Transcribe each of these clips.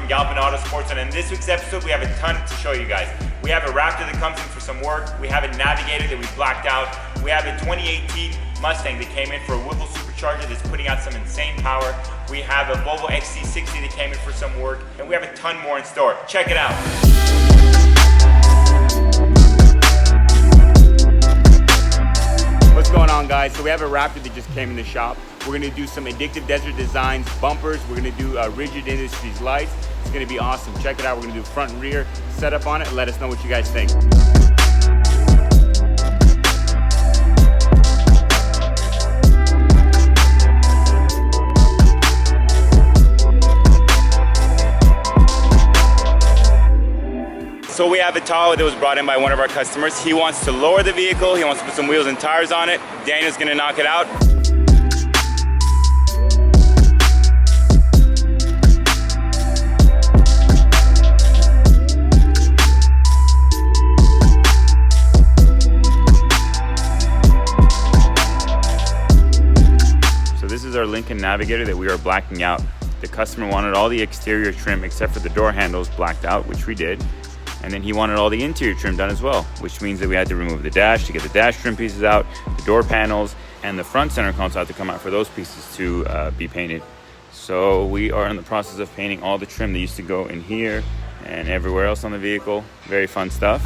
from Galpin Auto Sports, and in this week's episode we have a ton to show you guys. We have a Raptor that comes in for some work, we have a Navigator that we blacked out, we have a 2018 Mustang that came in for a Whipple supercharger that's putting out some insane power, we have a Volvo XC60 that came in for some work, and we have a ton more in store. Check it out. What's going on, guys? So we have a Raptor that just came in the shop. We're gonna do some Addictive Desert Designs bumpers. We're gonna do Rigid Industries lights. It's gonna be awesome. Check it out. We're gonna do front and rear setup on it. Let us know what you guys think. So we have a Tahoe that was brought in by one of our customers. He wants to lower the vehicle. He wants to put some wheels and tires on it. Daniel's gonna knock it out. So this is our Lincoln Navigator that we are blacking out. The customer wanted all the exterior trim except for the door handles blacked out, which we did. And then he wanted all the interior trim done as well, which means that we had to remove the dash to get the dash trim pieces out, the door panels, and the front center console had to come out for those pieces to be painted. So we are in the process of painting all the trim that used to go in here and everywhere else on the vehicle. Very fun stuff.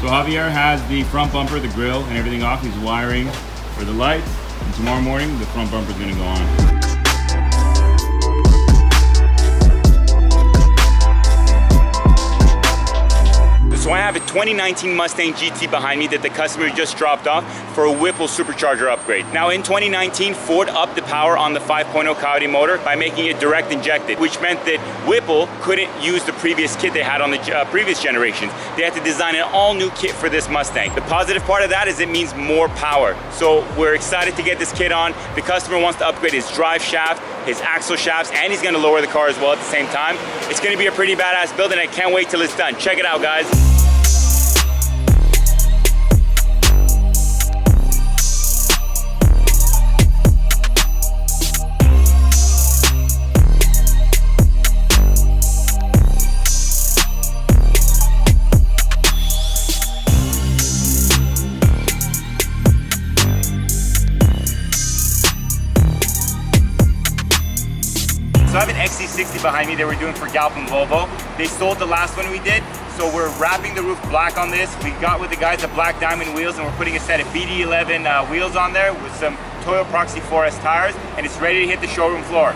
So Javier has the front bumper, the grill, and everything off. He's wiring for the lights. And tomorrow morning, the front bumper is going to go on. So I have a 2019 Mustang GT behind me that the customer just dropped off for a Whipple supercharger upgrade. Now in 2019, Ford upped the power on the 5.0 Coyote motor by making it direct injected, which meant that Whipple couldn't use the previous kit they had on the previous generations. They had to design an all new kit for this Mustang. The positive part of that is it means more power. So we're excited to get this kit on. The customer wants to upgrade his drive shaft, his axle shafts, and he's gonna lower the car as well at the same time. It's gonna be a pretty badass build and I can't wait till it's done. Check it out, guys. So I have an XC60 behind me that we're doing for Galpin Volvo. They sold the last one we did, so we're wrapping the roof black on this. We got with the guys at Black Diamond Wheels and we're putting a set of BD11 wheels on there with some Toyo Proxy 4S tires, and it's ready to hit the showroom floor.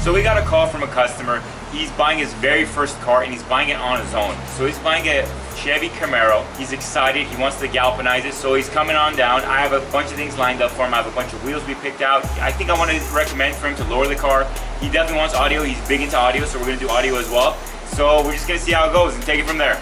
So we got a call from a customer. He's buying his very first car and he's buying it on his own. So he's buying a Chevy Camaro. He's excited, he wants to galvanize it, so he's coming on down. I have a bunch of things lined up for him. I have a bunch of wheels we picked out. I think I want to recommend for him to lower the car. He definitely wants audio, he's big into audio, so we're gonna do audio as well. So we're just gonna see how it goes and take it from there.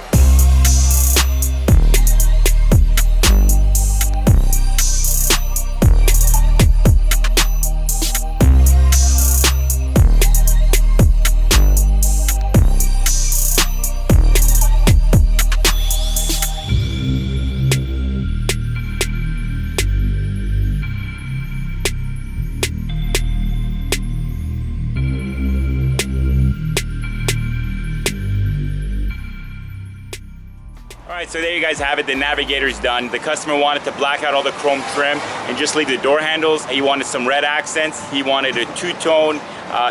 Alright, so there you guys have it. The Navigator's done. The customer wanted to black out all the chrome trim and just leave the door handles. He wanted some red accents. He wanted a two-tone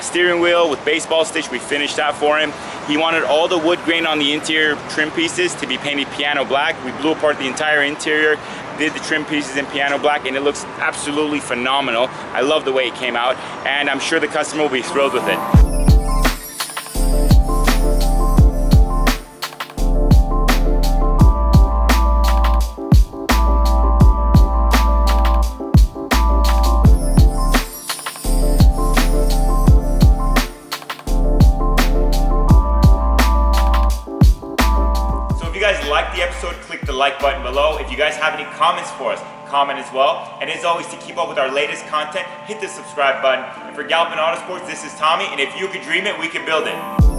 steering wheel with baseball stitch. We finished that for him. He wanted all the wood grain on the interior trim pieces to be painted piano black. We blew apart the entire interior, did the trim pieces in piano black, and it looks absolutely phenomenal. I love the way it came out, and I'm sure the customer will be thrilled with it. If you guys have any comments for us, comment as well. And as always, to keep up with our latest content, hit the subscribe button. And for Galpin Autosports, this is Tommy, and if you could dream it, we can build it.